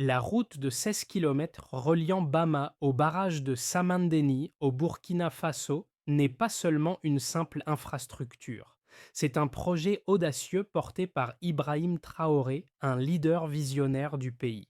La route de 16 kilomètres reliant Bama au barrage de Samandeni au Burkina Faso n'est pas seulement une simple infrastructure. C'est un projet audacieux porté par Ibrahim Traoré, un leader visionnaire du pays.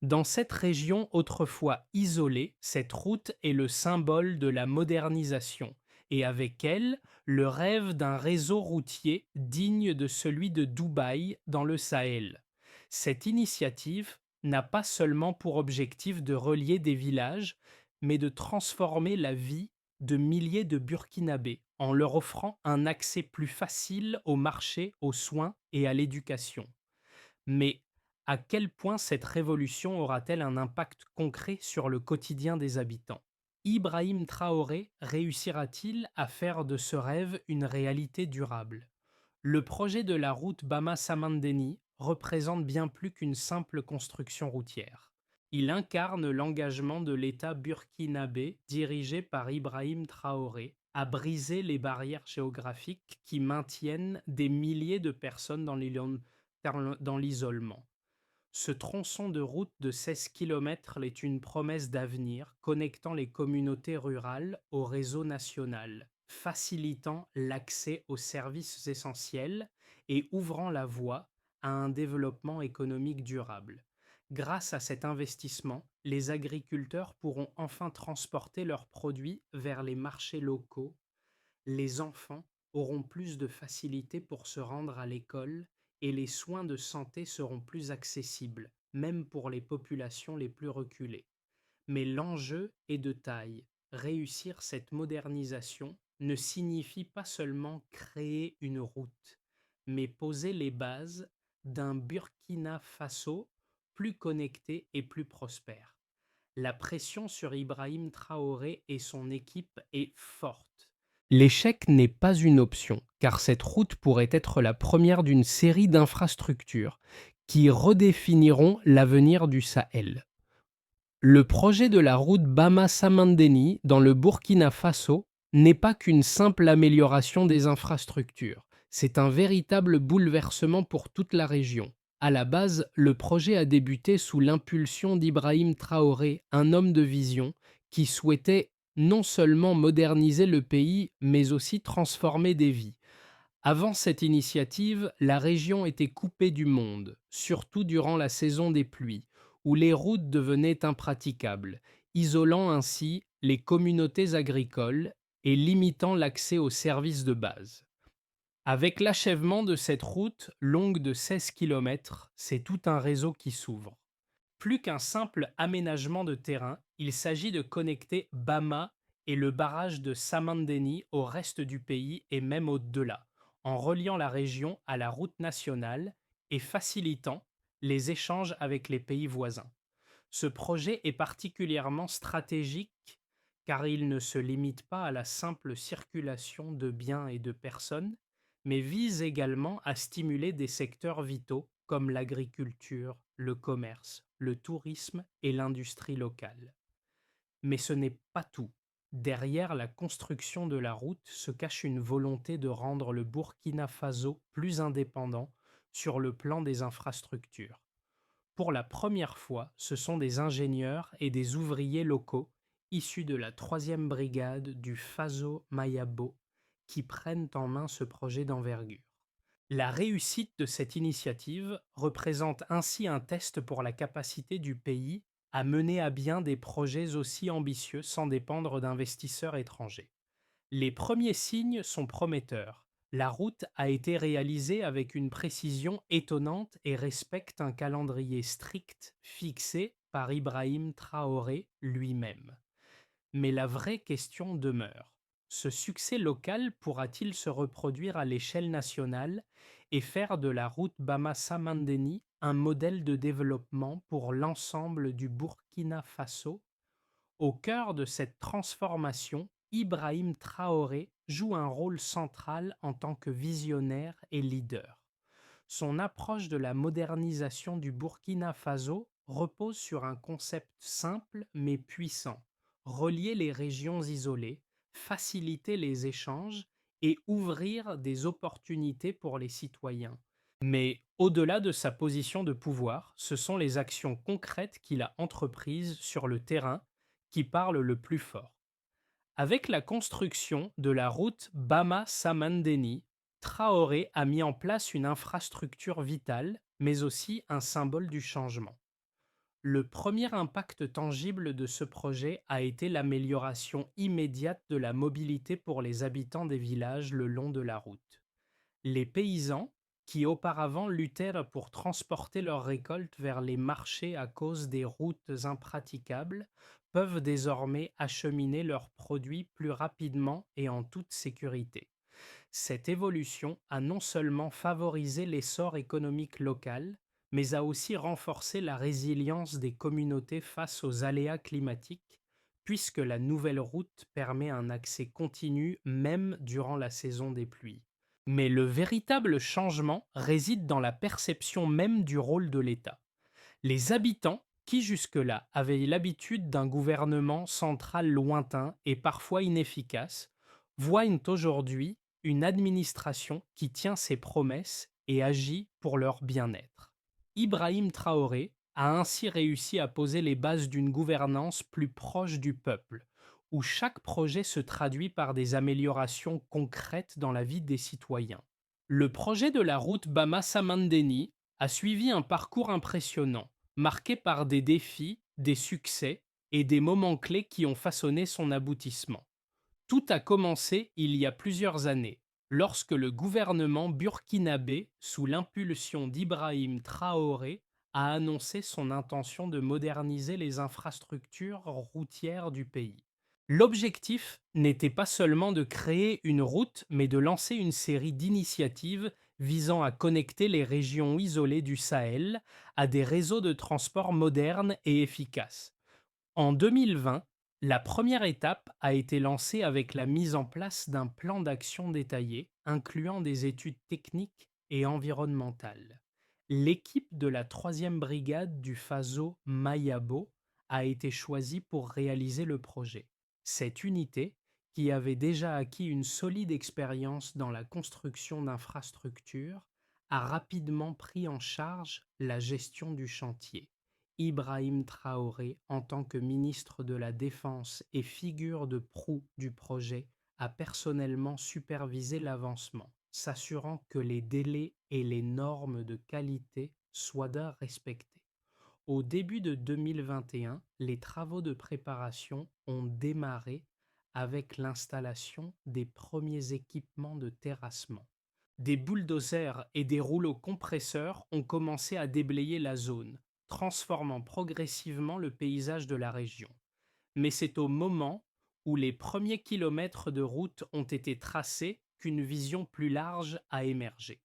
Dans cette région autrefois isolée, cette route est le symbole de la modernisation et avec elle, le rêve d'un réseau routier digne de celui de Dubaï dans le Sahel. Cette initiative n'a pas seulement pour objectif de relier des villages, mais de transformer la vie de milliers de Burkinabés en leur offrant un accès plus facile au marché, aux soins et à l'éducation. Mais à quel point cette révolution aura-t-elle un impact concret sur le quotidien des habitants? Ibrahim Traoré réussira-t-il à faire de ce rêve une réalité durable? Le projet de la route Bama-Samandeni représente bien plus qu'une simple construction routière. Il incarne l'engagement de l'État burkinabé dirigé par Ibrahim Traoré à briser les barrières géographiques qui maintiennent des milliers de personnes dans l'isolement. Ce tronçon de route de 16 kilomètres est une promesse d'avenir connectant les communautés rurales au réseau national, facilitant l'accès aux services essentiels et ouvrant la voie à un développement économique durable. Grâce à cet investissement, les agriculteurs pourront enfin transporter leurs produits vers les marchés locaux, les enfants auront plus de facilité pour se rendre à l'école et les soins de santé seront plus accessibles, même pour les populations les plus reculées. Mais l'enjeu est de taille. Réussir cette modernisation ne signifie pas seulement créer une route, mais poser les bases d'un Burkina Faso plus connecté et plus prospère. La pression sur Ibrahim Traoré et son équipe est forte. L'échec n'est pas une option, car cette route pourrait être la première d'une série d'infrastructures qui redéfiniront l'avenir du Sahel. Le projet de la route Bama-Samandeni dans le Burkina Faso n'est pas qu'une simple amélioration des infrastructures, c'est un véritable bouleversement pour toute la région. À la base, le projet a débuté sous l'impulsion d'Ibrahim Traoré, un homme de vision qui souhaitait non seulement moderniser le pays, mais aussi transformer des vies. Avant cette initiative, la région était coupée du monde, surtout durant la saison des pluies, où les routes devenaient impraticables, isolant ainsi les communautés agricoles et limitant l'accès aux services de base. Avec l'achèvement de cette route longue de 16 kilomètres, c'est tout un réseau qui s'ouvre. Plus qu'un simple aménagement de terrain, il s'agit de connecter Bama et le barrage de Samandeni au reste du pays et même au-delà, en reliant la région à la route nationale et facilitant les échanges avec les pays voisins. Ce projet est particulièrement stratégique car il ne se limite pas à la simple circulation de biens et de personnes, mais vise également à stimuler des secteurs vitaux comme l'agriculture, le commerce, le tourisme et l'industrie locale. Mais ce n'est pas tout. Derrière la construction de la route se cache une volonté de rendre le Burkina Faso plus indépendant sur le plan des infrastructures. Pour la première fois, ce sont des ingénieurs et des ouvriers locaux issus de la troisième brigade du Faso Mayabo qui prennent en main ce projet d'envergure. La réussite de cette initiative représente ainsi un test pour la capacité du pays à mener à bien des projets aussi ambitieux sans dépendre d'investisseurs étrangers. Les premiers signes sont prometteurs. La route a été réalisée avec une précision étonnante et respecte un calendrier strict fixé par Ibrahim Traoré lui-même. Mais la vraie question demeure. Ce succès local pourra-t-il se reproduire à l'échelle nationale et faire de la route Bama-Samandeni un modèle de développement pour l'ensemble du Burkina Faso? Au cœur de cette transformation, Ibrahim Traoré joue un rôle central en tant que visionnaire et leader. Son approche de la modernisation du Burkina Faso repose sur un concept simple mais puissant: relier les régions isolées, faciliter les échanges et ouvrir des opportunités pour les citoyens. Mais au-delà de sa position de pouvoir, ce sont les actions concrètes qu'il a entreprises sur le terrain qui parlent le plus fort. Avec la construction de la route Bama-Samandeni, Traoré a mis en place une infrastructure vitale, mais aussi un symbole du changement. Le premier impact tangible de ce projet a été l'amélioration immédiate de la mobilité pour les habitants des villages le long de la route. Les paysans, qui auparavant luttèrent pour transporter leurs récoltes vers les marchés à cause des routes impraticables, peuvent désormais acheminer leurs produits plus rapidement et en toute sécurité. Cette évolution a non seulement favorisé l'essor économique local, mais a aussi renforcé la résilience des communautés face aux aléas climatiques, puisque la nouvelle route permet un accès continu même durant la saison des pluies. Mais le véritable changement réside dans la perception même du rôle de l'État. Les habitants, qui jusque-là avaient l'habitude d'un gouvernement central lointain et parfois inefficace, voient aujourd'hui une administration qui tient ses promesses et agit pour leur bien-être. Ibrahim Traoré a ainsi réussi à poser les bases d'une gouvernance plus proche du peuple, où chaque projet se traduit par des améliorations concrètes dans la vie des citoyens. Le projet de la route Bama-Samandeni a suivi un parcours impressionnant, marqué par des défis, des succès et des moments clés qui ont façonné son aboutissement. Tout a commencé il y a plusieurs années, lorsque le gouvernement burkinabé, sous l'impulsion d'Ibrahim Traoré, a annoncé son intention de moderniser les infrastructures routières du pays. L'objectif n'était pas seulement de créer une route, mais de lancer une série d'initiatives visant à connecter les régions isolées du Sahel à des réseaux de transport modernes et efficaces. En 2020, la première étape a été lancée avec la mise en place d'un plan d'action détaillé, incluant des études techniques et environnementales. L'équipe de la troisième brigade du FASO Mayabo a été choisie pour réaliser le projet. Cette unité, qui avait déjà acquis une solide expérience dans la construction d'infrastructures, a rapidement pris en charge la gestion du chantier. Ibrahim Traoré, en tant que ministre de la Défense et figure de proue du projet, a personnellement supervisé l'avancement, s'assurant que les délais et les normes de qualité soient respectés. Au début de 2021, les travaux de préparation ont démarré avec l'installation des premiers équipements de terrassement. Des bulldozers et des rouleaux compresseurs ont commencé à déblayer la zone, transformant progressivement le paysage de la région. Mais c'est au moment où les premiers kilomètres de route ont été tracés qu'une vision plus large a émergé.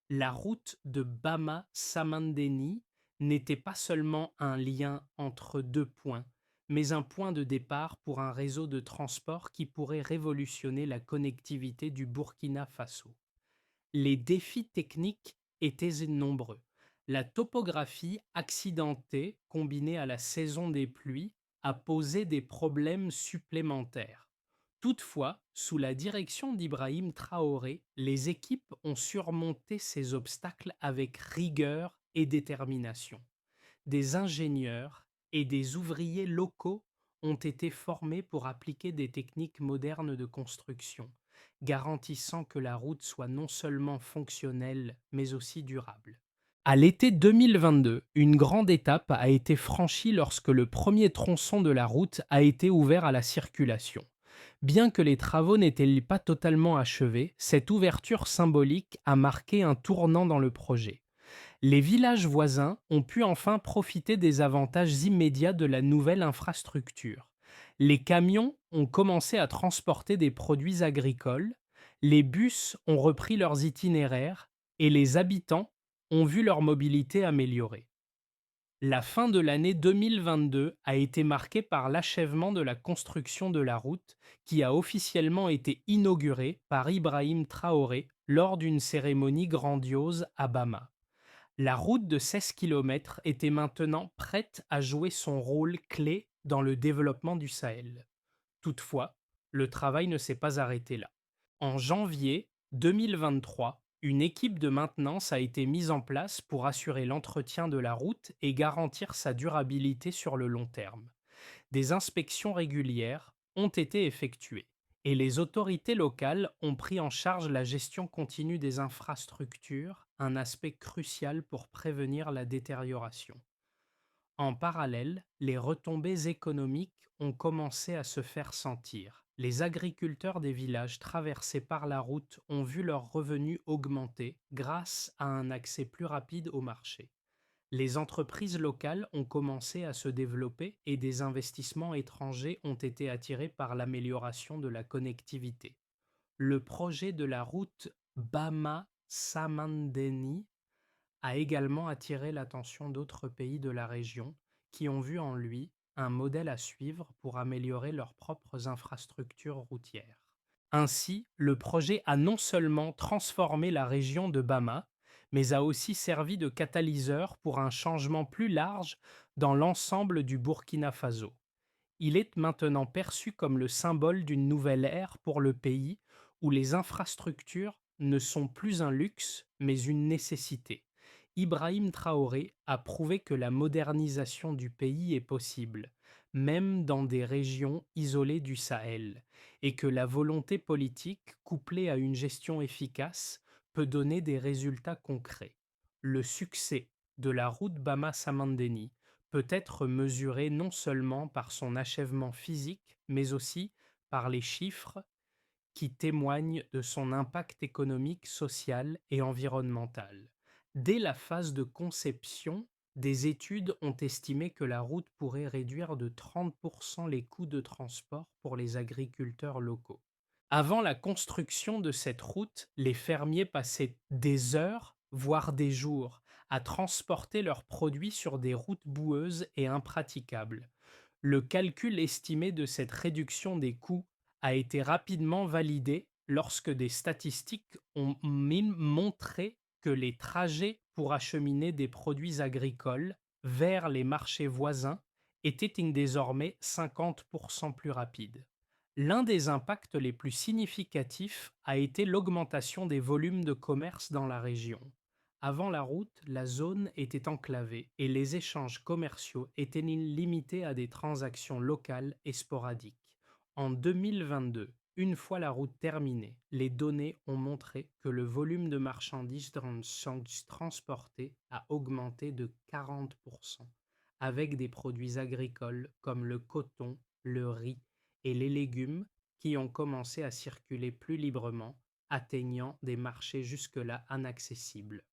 La route de Bama-Samandeni n'était pas seulement un lien entre deux points, mais un point de départ pour un réseau de transport qui pourrait révolutionner la connectivité du Burkina Faso. Les défis techniques étaient nombreux. La topographie accidentée, combinée à la saison des pluies, a posé des problèmes supplémentaires. Toutefois, sous la direction d'Ibrahim Traoré, les équipes ont surmonté ces obstacles avec rigueur et détermination. Des ingénieurs et des ouvriers locaux ont été formés pour appliquer des techniques modernes de construction, garantissant que la route soit non seulement fonctionnelle, mais aussi durable. À l'été 2022, une grande étape a été franchie lorsque le premier tronçon de la route a été ouvert à la circulation. Bien que les travaux n'étaient pas totalement achevés, cette ouverture symbolique a marqué un tournant dans le projet. Les villages voisins ont pu enfin profiter des avantages immédiats de la nouvelle infrastructure. Les camions ont commencé à transporter des produits agricoles, les bus ont repris leurs itinéraires et les habitants ont vu leur mobilité améliorée. La fin de l'année 2022 a été marquée par l'achèvement de la construction de la route qui a officiellement été inaugurée par Ibrahim Traoré lors d'une cérémonie grandiose à Bama. La route de 16 kilomètres était maintenant prête à jouer son rôle clé dans le développement du Sahel. Toutefois, le travail ne s'est pas arrêté là. En janvier 2023, Une équipe de maintenance a été mise en place pour assurer l'entretien de la route et garantir sa durabilité sur le long terme. Des inspections régulières ont été effectuées et les autorités locales ont pris en charge la gestion continue des infrastructures, un aspect crucial pour prévenir la détérioration. En parallèle, les retombées économiques ont commencé à se faire sentir. Les agriculteurs des villages traversés par la route ont vu leurs revenus augmenter grâce à un accès plus rapide au marché. Les entreprises locales ont commencé à se développer et des investissements étrangers ont été attirés par l'amélioration de la connectivité. Le projet de la route Bama-Samandeni a également attiré l'attention d'autres pays de la région qui ont vu en lui un modèle à suivre pour améliorer leurs propres infrastructures routières. Ainsi, le projet a non seulement transformé la région de Bama, mais a aussi servi de catalyseur pour un changement plus large dans l'ensemble du Burkina Faso. Il est maintenant perçu comme le symbole d'une nouvelle ère pour le pays où les infrastructures ne sont plus un luxe mais une nécessité. Ibrahim Traoré a prouvé que la modernisation du pays est possible, même dans des régions isolées du Sahel, et que la volonté politique, couplée à une gestion efficace, peut donner des résultats concrets. Le succès de la route Bama-Samandeni peut être mesuré non seulement par son achèvement physique, mais aussi par les chiffres qui témoignent de son impact économique, social et environnemental. Dès la phase de conception, des études ont estimé que la route pourrait réduire de 30% les coûts de transport pour les agriculteurs locaux. Avant la construction de cette route, les fermiers passaient des heures, voire des jours, à transporter leurs produits sur des routes boueuses et impraticables. Le calcul estimé de cette réduction des coûts a été rapidement validé lorsque des statistiques ont montré que les trajets pour acheminer des produits agricoles vers les marchés voisins étaient désormais 50% plus rapides. L'un des impacts les plus significatifs a été l'augmentation des volumes de commerce dans la région. Avant la route, la zone était enclavée et les échanges commerciaux étaient limités à des transactions locales et sporadiques. En 2022, une fois la route terminée, les données ont montré que le volume de marchandises transportées a augmenté de 40%, avec des produits agricoles comme le coton, le riz et les légumes qui ont commencé à circuler plus librement, atteignant des marchés jusque-là inaccessibles.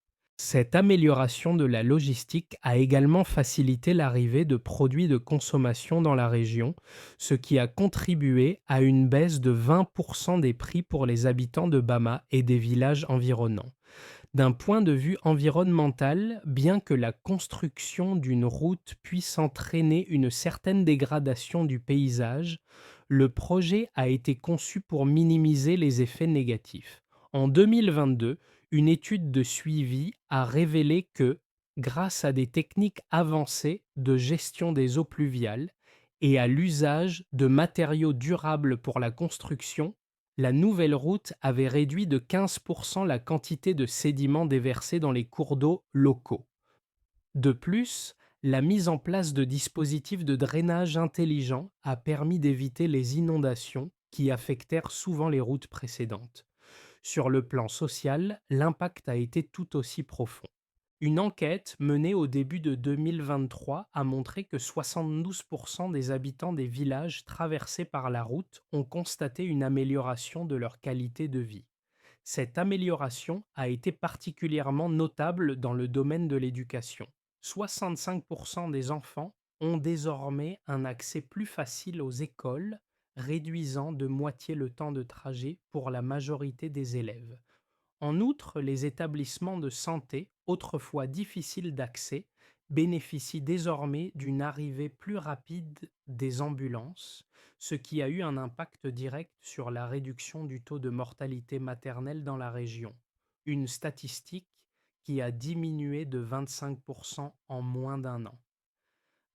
Cette amélioration de la logistique a également facilité l'arrivée de produits de consommation dans la région, ce qui a contribué à une baisse de 20% des prix pour les habitants de Bama et des villages environnants. D'un point de vue environnemental, bien que la construction d'une route puisse entraîner une certaine dégradation du paysage, le projet a été conçu pour minimiser les effets négatifs. En 2022, une étude de suivi a révélé que, grâce à des techniques avancées de gestion des eaux pluviales et à l'usage de matériaux durables pour la construction, la nouvelle route avait réduit de 15% la quantité de sédiments déversés dans les cours d'eau locaux. De plus, la mise en place de dispositifs de drainage intelligents a permis d'éviter les inondations qui affectèrent souvent les routes précédentes. Sur le plan social, l'impact a été tout aussi profond. Une enquête menée au début de 2023 a montré que 72% des habitants des villages traversés par la route ont constaté une amélioration de leur qualité de vie. Cette amélioration a été particulièrement notable dans le domaine de l'éducation. 65% des enfants ont désormais un accès plus facile aux écoles, réduisant de moitié le temps de trajet pour la majorité des élèves. En outre, les établissements de santé, autrefois difficiles d'accès, bénéficient désormais d'une arrivée plus rapide des ambulances, ce qui a eu un impact direct sur la réduction du taux de mortalité maternelle dans la région, une statistique qui a diminué de 25% en moins d'un an.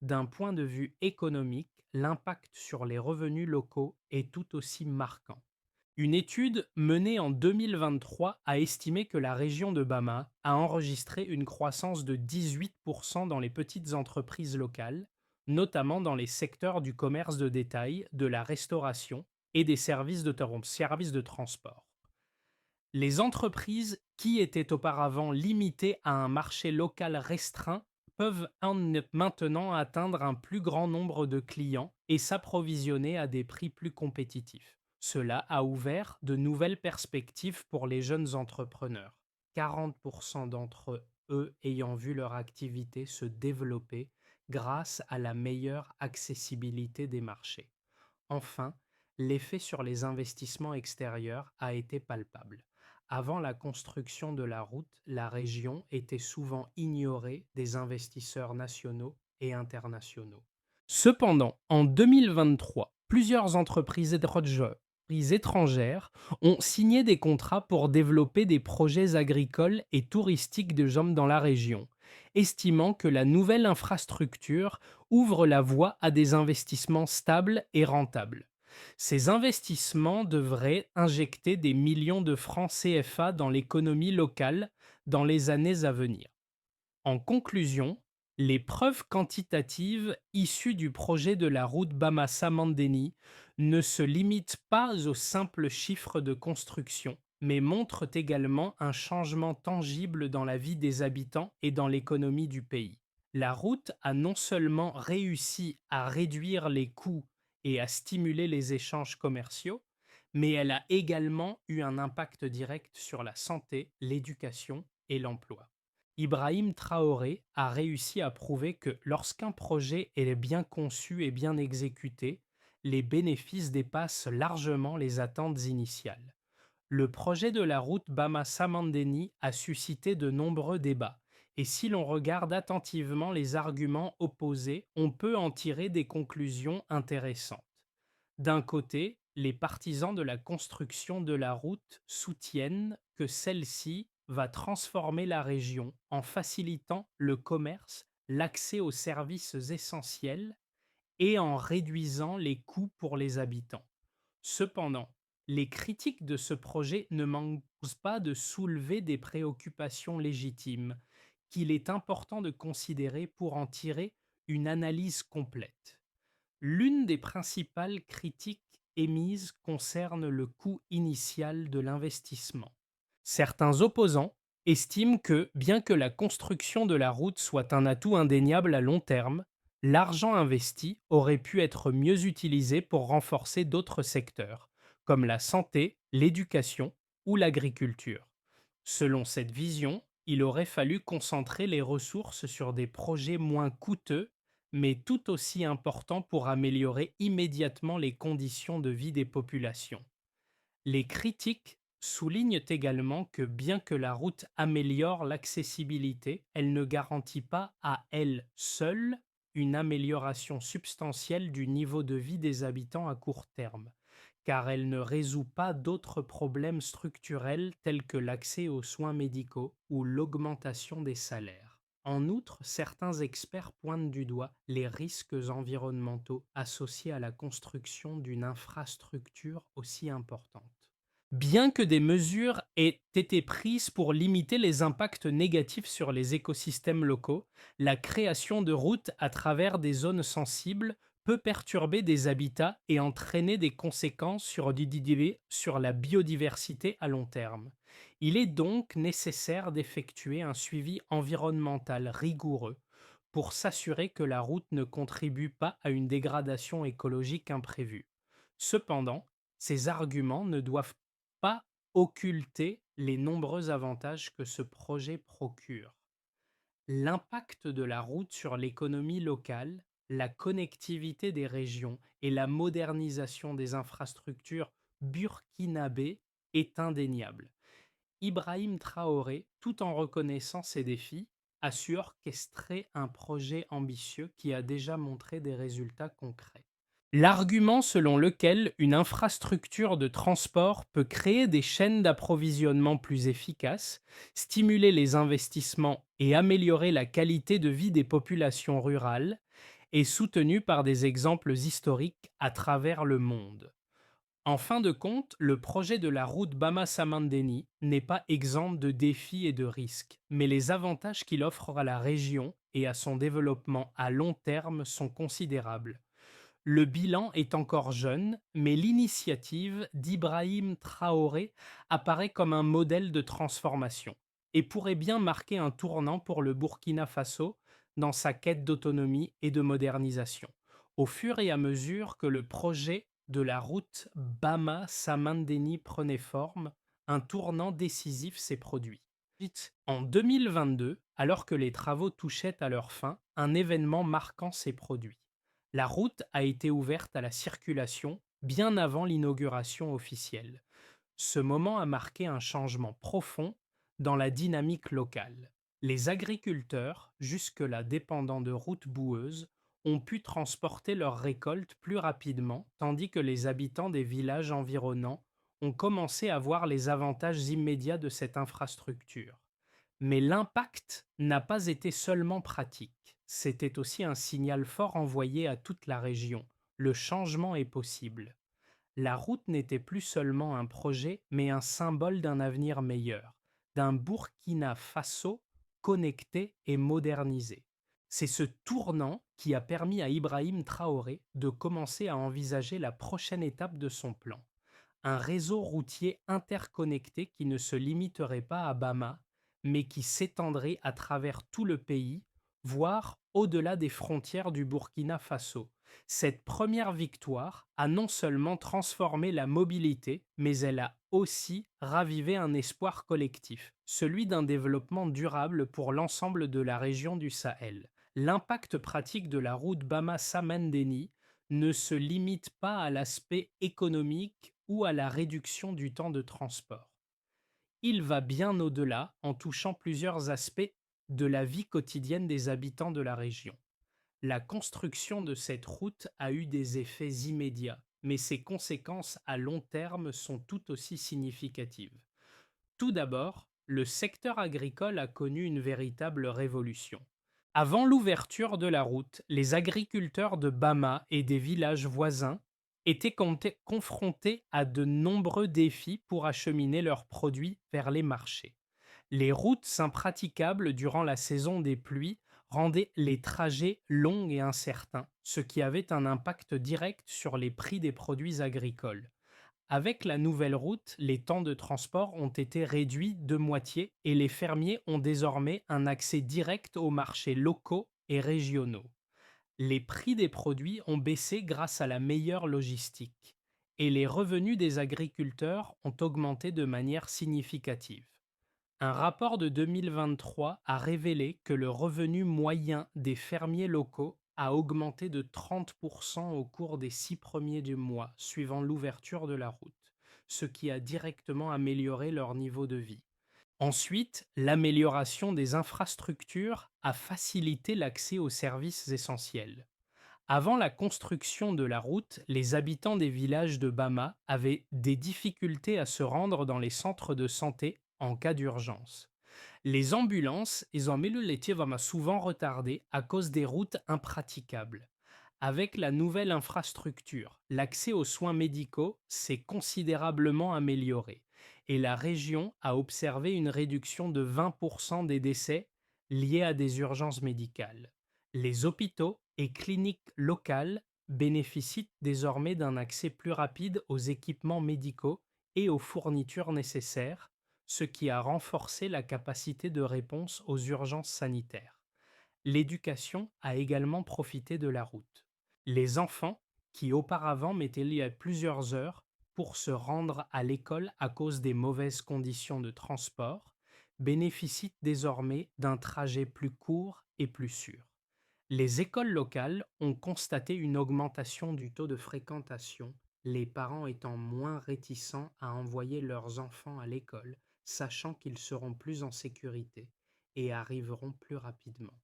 D'un point de vue économique, l'impact sur les revenus locaux est tout aussi marquant. Une étude menée en 2023 a estimé que la région de Bama a enregistré une croissance de 18% dans les petites entreprises locales, notamment dans les secteurs du commerce de détail, de la restauration et des services de transport. Les entreprises qui étaient auparavant limitées à un marché local restreint peuvent maintenant atteindre un plus grand nombre de clients et s'approvisionner à des prix plus compétitifs. Cela a ouvert de nouvelles perspectives pour les jeunes entrepreneurs, 40% d'entre eux ayant vu leur activité se développer grâce à la meilleure accessibilité des marchés. Enfin, l'effet sur les investissements extérieurs a été palpable. Avant la construction de la route, la région était souvent ignorée des investisseurs nationaux et internationaux. Cependant, en 2023, plusieurs étrangères ont signé des contrats pour développer des projets agricoles et touristiques de jeunes dans la région, estimant que la nouvelle infrastructure ouvre la voie à des investissements stables et rentables. Ces investissements devraient injecter des millions de francs CFA dans l'économie locale dans les années à venir. En conclusion, les preuves quantitatives issues du projet de la route Bama-Samandeni ne se limitent pas aux simples chiffres de construction, mais montrent également un changement tangible dans la vie des habitants et dans l'économie du pays. La route a non seulement réussi à réduire les coûts et à stimuler les échanges commerciaux, mais elle a également eu un impact direct sur la santé, l'éducation et l'emploi. Ibrahim Traoré a réussi à prouver que lorsqu'un projet est bien conçu et bien exécuté, les bénéfices dépassent largement les attentes initiales. Le projet de la route Bama-Samandeni a suscité de nombreux débats, et si l'on regarde attentivement les arguments opposés, on peut en tirer des conclusions intéressantes. D'un côté, les partisans de la construction de la route soutiennent que celle-ci va transformer la région en facilitant le commerce, l'accès aux services essentiels et en réduisant les coûts pour les habitants. Cependant, les critiques de ce projet ne manquent pas de soulever des préoccupations légitimes qu'il est important de considérer pour en tirer une analyse complète. L'une des principales critiques émises concerne le coût initial de l'investissement. Certains opposants estiment que, bien que la construction de la route soit un atout indéniable à long terme, l'argent investi aurait pu être mieux utilisé pour renforcer d'autres secteurs, comme la santé, l'éducation ou l'agriculture. Selon cette vision, il aurait fallu concentrer les ressources sur des projets moins coûteux mais tout aussi importants pour améliorer immédiatement les conditions de vie des populations. Les critiques soulignent également que bien que la route améliore l'accessibilité, elle ne garantit pas à elle seule une amélioration substantielle du niveau de vie des habitants à court terme, car elle ne résout pas d'autres problèmes structurels tels que l'accès aux soins médicaux ou l'augmentation des salaires. En outre, certains experts pointent du doigt les risques environnementaux associés à la construction d'une infrastructure aussi importante. Bien que des mesures aient été prises pour limiter les impacts négatifs sur les écosystèmes locaux, la création de routes à travers des zones sensibles peut perturber des habitats et entraîner des conséquences sur la biodiversité à long terme. Il est donc nécessaire d'effectuer un suivi environnemental rigoureux pour s'assurer que la route ne contribue pas à une dégradation écologique imprévue. Cependant, ces arguments ne doivent pas occulter les nombreux avantages que ce projet procure. L'impact de la route sur l'économie locale, la connectivité des régions et la modernisation des infrastructures burkinabées est indéniable. Ibrahim Traoré, tout en reconnaissant ces défis, a su orchestrer un projet ambitieux qui a déjà montré des résultats concrets. L'argument selon lequel une infrastructure de transport peut créer des chaînes d'approvisionnement plus efficaces, stimuler les investissements et améliorer la qualité de vie des populations rurales est soutenu par des exemples historiques à travers le monde. En fin de compte, le projet de la route Bama-Samandeni n'est pas exempt de défis et de risques, mais les avantages qu'il offre à la région et à son développement à long terme sont considérables. Le bilan est encore jeune, mais l'initiative d'Ibrahim Traoré apparaît comme un modèle de transformation et pourrait bien marquer un tournant pour le Burkina Faso dans sa quête d'autonomie et de modernisation. Au fur et à mesure que le projet de la route Bama-Samandeni prenait forme, un tournant décisif s'est produit. Ensuite, en 2022, alors que les travaux touchaient à leur fin, un événement marquant s'est produit. La route a été ouverte à la circulation bien avant l'inauguration officielle. Ce moment a marqué un changement profond dans la dynamique locale. Les agriculteurs, jusque-là dépendants de routes boueuses, ont pu transporter leurs récoltes plus rapidement, tandis que les habitants des villages environnants ont commencé à voir les avantages immédiats de cette infrastructure. Mais l'impact n'a pas été seulement pratique, c'était aussi un signal fort envoyé à toute la région. Le changement est possible. La route n'était plus seulement un projet, mais un symbole d'un avenir meilleur, d'un Burkina Faso connecté et modernisé. C'est ce tournant qui a permis à Ibrahim Traoré de commencer à envisager la prochaine étape de son plan, un réseau routier interconnecté qui ne se limiterait pas à Bama, mais qui s'étendrait à travers tout le pays, voire au-delà des frontières du Burkina Faso. Cette première victoire a non seulement transformé la mobilité, mais elle a aussi ravivé un espoir collectif, celui d'un développement durable pour l'ensemble de la région du Sahel. L'impact pratique de la route Bama-Samandeni ne se limite pas à l'aspect économique ou à la réduction du temps de transport. Il va bien au-delà en touchant plusieurs aspects de la vie quotidienne des habitants de la région. La construction de cette route a eu des effets immédiats, mais ses conséquences à long terme sont tout aussi significatives. Tout d'abord, le secteur agricole a connu une véritable révolution. Avant l'ouverture de la route, les agriculteurs de Bama et des villages voisins étaient confrontés à de nombreux défis pour acheminer leurs produits vers les marchés. Les routes impraticables durant la saison des pluies rendaient les trajets longs et incertains, ce qui avait un impact direct sur les prix des produits agricoles. Avec la nouvelle route, les temps de transport ont été réduits de moitié et les fermiers ont désormais un accès direct aux marchés locaux et régionaux. Les prix des produits ont baissé grâce à la meilleure logistique et les revenus des agriculteurs ont augmenté de manière significative. Un rapport de 2023 a révélé que le revenu moyen des fermiers locaux a augmenté de 30% au cours des 6 premiers du mois suivant l'ouverture de la route, ce qui a directement amélioré leur niveau de vie. Ensuite, l'amélioration des infrastructures a facilité l'accès aux services essentiels. Avant la construction de la route, les habitants des villages de Bama avaient des difficultés à se rendre dans les centres de santé en cas d'urgence. Les ambulances, ils ont mis le laitier Bama souvent retardées à cause des routes impraticables. Avec la nouvelle infrastructure, l'accès aux soins médicaux s'est considérablement amélioré et la région a observé une réduction de 20% des décès liés à des urgences médicales. Les hôpitaux et cliniques locales bénéficient désormais d'un accès plus rapide aux équipements médicaux et aux fournitures nécessaires, ce qui a renforcé la capacité de réponse aux urgences sanitaires. L'éducation a également profité de la route. Les enfants, qui auparavant mettaient plusieurs heures pour se rendre à l'école à cause des mauvaises conditions de transport, bénéficient désormais d'un trajet plus court et plus sûr. Les écoles locales ont constaté une augmentation du taux de fréquentation, les parents étant moins réticents à envoyer leurs enfants à l'école, sachant qu'ils seront plus en sécurité et arriveront plus rapidement.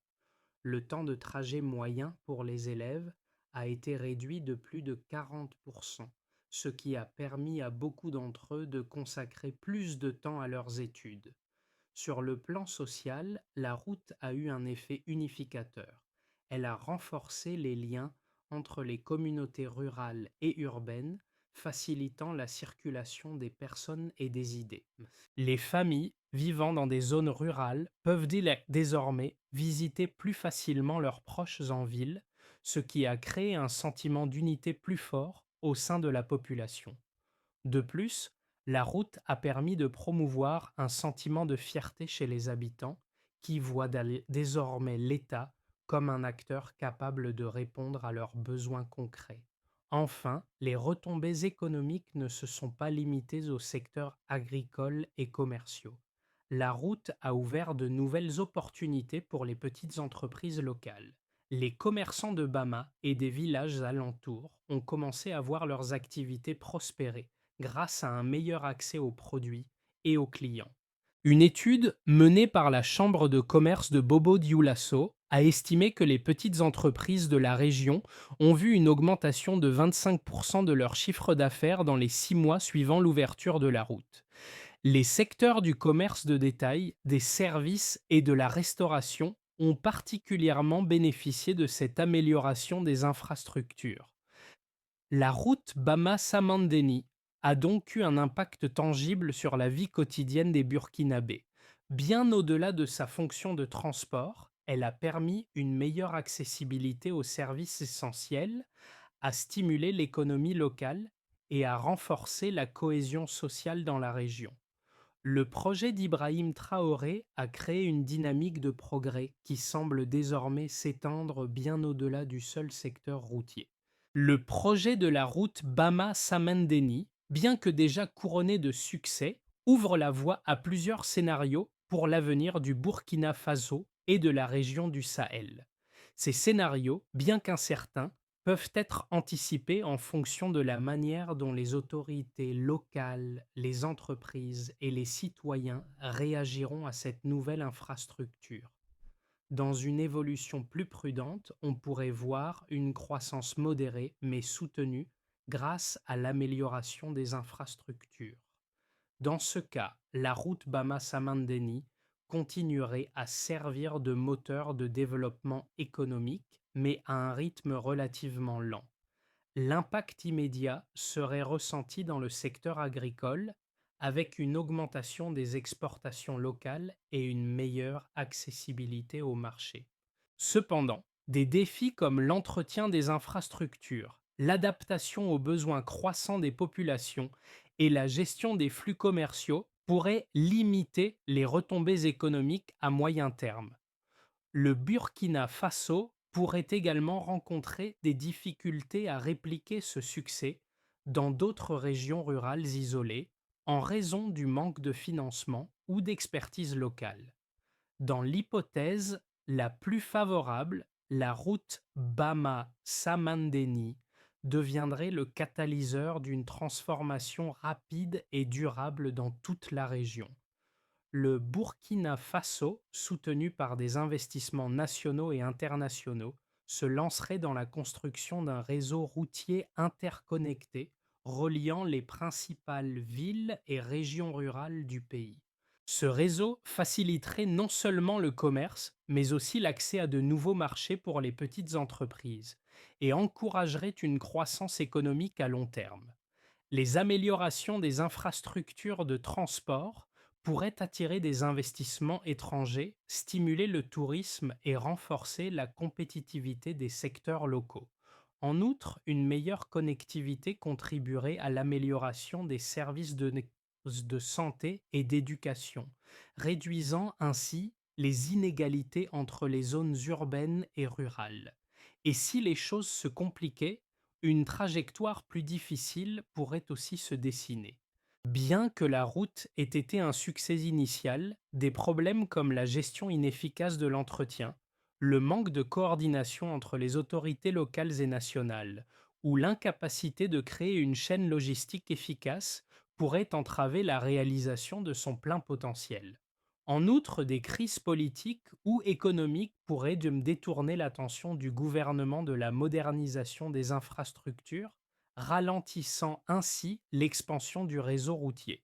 Le temps de trajet moyen pour les élèves a été réduit de plus de 40%, ce qui a permis à beaucoup d'entre eux de consacrer plus de temps à leurs études. Sur le plan social, la route a eu un effet unificateur. Elle a renforcé les liens entre les communautés rurales et urbaines, facilitant la circulation des personnes et des idées. Les familles vivant dans des zones rurales peuvent désormais visiter plus facilement leurs proches en ville, ce qui a créé un sentiment d'unité plus fort au sein de la population. De plus, la route a permis de promouvoir un sentiment de fierté chez les habitants qui voient désormais l'État comme un acteur capable de répondre à leurs besoins concrets. Enfin, les retombées économiques ne se sont pas limitées aux secteurs agricoles et commerciaux. La route a ouvert de nouvelles opportunités pour les petites entreprises locales. Les commerçants de Bama et des villages alentours ont commencé à voir leurs activités prospérer grâce à un meilleur accès aux produits et aux clients. Une étude menée par la Chambre de commerce de Bobo-Dioulasso a estimé que les petites entreprises de la région ont vu une augmentation de 25% de leur chiffre d'affaires dans les 6 mois suivant l'ouverture de la route. Les secteurs du commerce de détail, des services et de la restauration ont particulièrement bénéficié de cette amélioration des infrastructures. La route Bama-Samandeni a donc eu un impact tangible sur la vie quotidienne des Burkinabés. Bien au-delà de sa fonction de transport, elle a permis une meilleure accessibilité aux services essentiels, a stimulé l'économie locale et a renforcé la cohésion sociale dans la région. Le projet d'Ibrahim Traoré a créé une dynamique de progrès qui semble désormais s'étendre bien au-delà du seul secteur routier. Le projet de la route Bama-Samandeni, bien que déjà couronné de succès, ouvre la voie à plusieurs scénarios pour l'avenir du Burkina Faso et de la région du Sahel. Ces scénarios, bien qu'incertains, peuvent être anticipés en fonction de la manière dont les autorités locales, les entreprises et les citoyens réagiront à cette nouvelle infrastructure. Dans une évolution plus prudente, on pourrait voir une croissance modérée mais soutenue grâce à l'amélioration des infrastructures. Dans ce cas, la route Bama-Samandeni continuerait à servir de moteur de développement économique, mais à un rythme relativement lent. L'impact immédiat serait ressenti dans le secteur agricole, avec une augmentation des exportations locales et une meilleure accessibilité au marché. Cependant, des défis comme l'entretien des infrastructures, l'adaptation aux besoins croissants des populations et la gestion des flux commerciaux pourraient limiter les retombées économiques à moyen terme. Le Burkina Faso pourrait également rencontrer des difficultés à répliquer ce succès dans d'autres régions rurales isolées en raison du manque de financement ou d'expertise locale. Dans l'hypothèse la plus favorable, la route Bama-Samandeni deviendrait le catalyseur d'une transformation rapide et durable dans toute la région. Le Burkina Faso, soutenu par des investissements nationaux et internationaux, se lancerait dans la construction d'un réseau routier interconnecté reliant les principales villes et régions rurales du pays. Ce réseau faciliterait non seulement le commerce, mais aussi l'accès à de nouveaux marchés pour les petites entreprises et encouragerait une croissance économique à long terme. Les améliorations des infrastructures de transport pourraient attirer des investissements étrangers, stimuler le tourisme et renforcer la compétitivité des secteurs locaux. En outre, une meilleure connectivité contribuerait à l'amélioration des services de santé et d'éducation, réduisant ainsi les inégalités entre les zones urbaines et rurales. Et si les choses se compliquaient, une trajectoire plus difficile pourrait aussi se dessiner. Bien que la route ait été un succès initial, des problèmes comme la gestion inefficace de l'entretien, le manque de coordination entre les autorités locales et nationales, ou l'incapacité de créer une chaîne logistique efficace pourraient entraver la réalisation de son plein potentiel. En outre, des crises politiques ou économiques pourraient détourner l'attention du gouvernement de la modernisation des infrastructures, ralentissant ainsi l'expansion du réseau routier.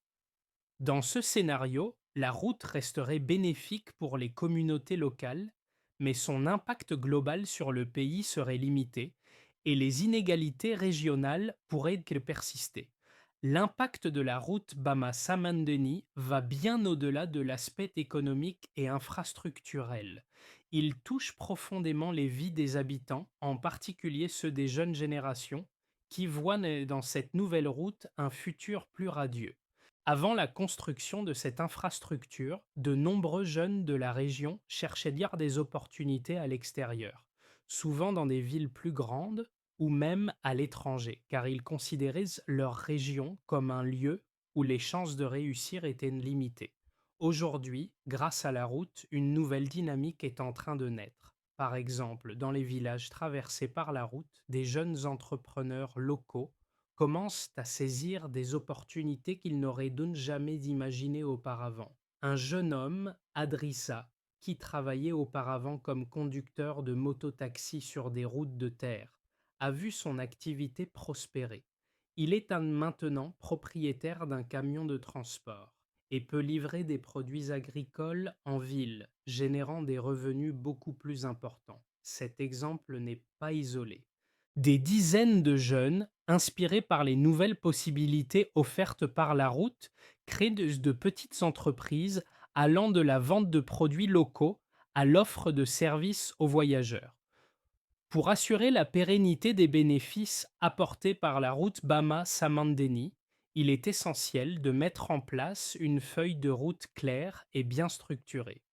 Dans ce scénario, la route resterait bénéfique pour les communautés locales, mais son impact global sur le pays serait limité et les inégalités régionales pourraient persister. L'impact de la route Bama-Samandeni va bien au-delà de l'aspect économique et infrastructurel. Il touche profondément les vies des habitants, en particulier ceux des jeunes générations, qui voient dans cette nouvelle route un futur plus radieux. Avant la construction de cette infrastructure, de nombreux jeunes de la région cherchaient dire des opportunités à l'extérieur, souvent dans des villes plus grandes ou même à l'étranger, car ils considéraient leur région comme un lieu où les chances de réussir étaient limitées. Aujourd'hui, grâce à la route, une nouvelle dynamique est en train de naître. Par exemple, dans les villages traversés par la route, des jeunes entrepreneurs locaux commencent à saisir des opportunités qu'ils n'auraient donc jamais imaginées auparavant. Un jeune homme, Adrissa, qui travaillait auparavant comme conducteur de mototaxi sur des routes de terre, a vu son activité prospérer. Il est maintenant propriétaire d'un camion de transport et peut livrer des produits agricoles en ville, générant des revenus beaucoup plus importants. Cet exemple n'est pas isolé. Des dizaines de jeunes, inspirés par les nouvelles possibilités offertes par la route, créent de petites entreprises allant de la vente de produits locaux à l'offre de services aux voyageurs. Pour assurer la pérennité des bénéfices apportés par la route Bama-Samandeni, il est essentiel de mettre en place une feuille de route claire et bien structurée.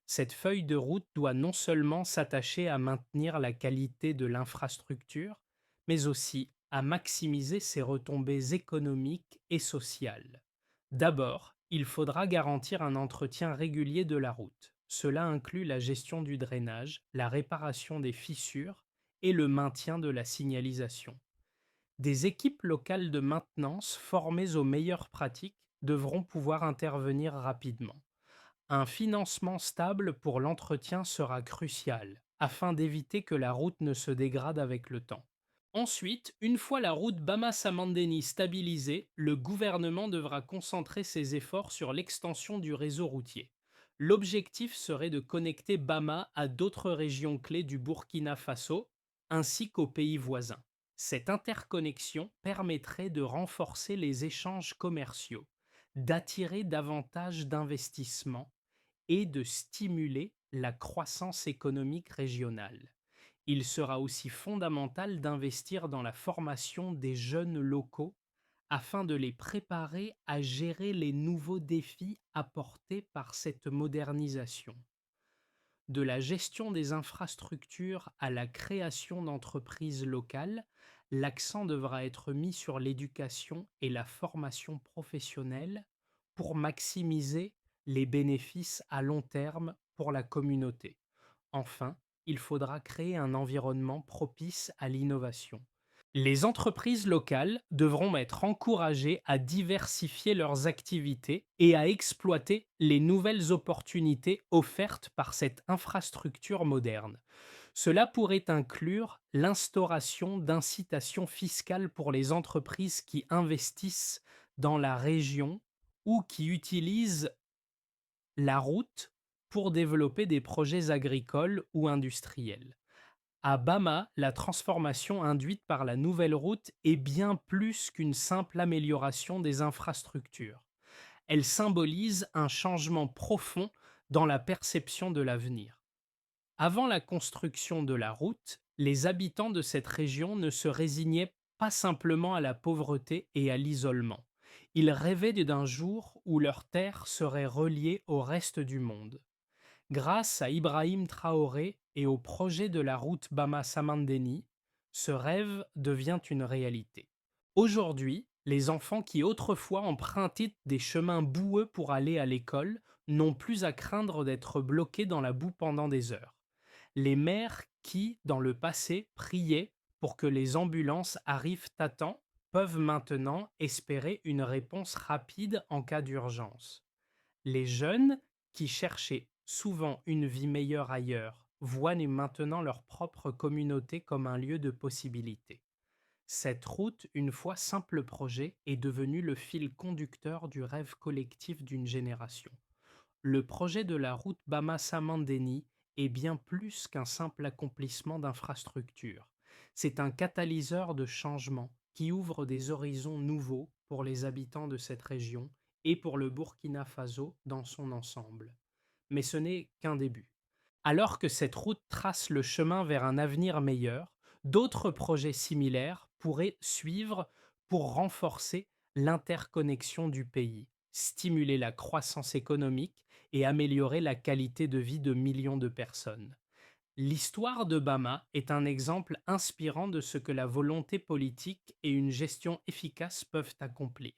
Cette feuille de route doit non seulement s'attacher à maintenir la qualité de l'infrastructure, mais aussi à maximiser ses retombées économiques et sociales. D'abord, il faudra garantir un entretien régulier de la route. Cela inclut la gestion du drainage, la réparation des fissures et le maintien de la signalisation. Des équipes locales de maintenance formées aux meilleures pratiques devront pouvoir intervenir rapidement. Un financement stable pour l'entretien sera crucial, afin d'éviter que la route ne se dégrade avec le temps. Ensuite, une fois la route Bama-Samandeni stabilisée, le gouvernement devra concentrer ses efforts sur l'extension du réseau routier. L'objectif serait de connecter Bama à d'autres régions clés du Burkina Faso, ainsi qu'aux pays voisins. Cette interconnexion permettrait de renforcer les échanges commerciaux, d'attirer davantage d'investissements et de stimuler la croissance économique régionale. Il sera aussi fondamental d'investir dans la formation des jeunes locaux afin de les préparer à gérer les nouveaux défis apportés par cette modernisation. De la gestion des infrastructures à la création d'entreprises locales, l'accent devra être mis sur l'éducation et la formation professionnelle pour maximiser les bénéfices à long terme pour la communauté. Enfin, il faudra créer un environnement propice à l'innovation. Les entreprises locales devront être encouragées à diversifier leurs activités et à exploiter les nouvelles opportunités offertes par cette infrastructure moderne. Cela pourrait inclure l'instauration d'incitations fiscales pour les entreprises qui investissent dans la région ou qui utilisent la route pour développer des projets agricoles ou industriels. À Bama, la transformation induite par la nouvelle route est bien plus qu'une simple amélioration des infrastructures. Elle symbolise un changement profond dans la perception de l'avenir. Avant la construction de la route, les habitants de cette région ne se résignaient pas simplement à la pauvreté et à l'isolement. Ils rêvaient d'un jour où leur terre serait reliée au reste du monde. Grâce à Ibrahim Traoré et au projet de la route Bama-Samandeni, ce rêve devient une réalité. Aujourd'hui, les enfants qui autrefois empruntaient des chemins boueux pour aller à l'école n'ont plus à craindre d'être bloqués dans la boue pendant des heures. Les mères qui, dans le passé, priaient pour que les ambulances arrivent à temps peuvent maintenant espérer une réponse rapide en cas d'urgence. Les jeunes, qui cherchaient souvent une vie meilleure ailleurs, voient maintenant leur propre communauté comme un lieu de possibilités. Cette route, une fois simple projet, est devenue le fil conducteur du rêve collectif d'une génération. Le projet de la route Bama-Samandeni est bien plus qu'un simple accomplissement d'infrastructure. C'est un catalyseur de changement qui ouvre des horizons nouveaux pour les habitants de cette région et pour le Burkina Faso dans son ensemble. Mais ce n'est qu'un début. Alors que cette route trace le chemin vers un avenir meilleur, d'autres projets similaires pourraient suivre pour renforcer l'interconnexion du pays, stimuler la croissance économique et améliorer la qualité de vie de millions de personnes. L'histoire de Bama est un exemple inspirant de ce que la volonté politique et une gestion efficace peuvent accomplir.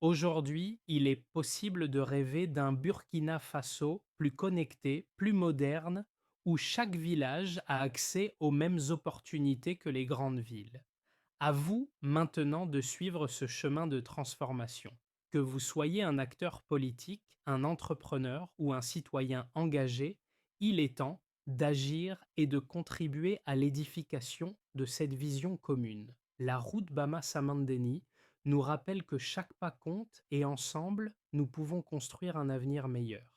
Aujourd'hui, il est possible de rêver d'un Burkina Faso plus connecté, plus moderne, où chaque village a accès aux mêmes opportunités que les grandes villes. À vous maintenant de suivre ce chemin de transformation. Que vous soyez un acteur politique, un entrepreneur ou un citoyen engagé, il est temps d'agir et de contribuer à l'édification de cette vision commune. La route Bama-Samandeni nous rappelle que chaque pas compte et ensemble, nous pouvons construire un avenir meilleur.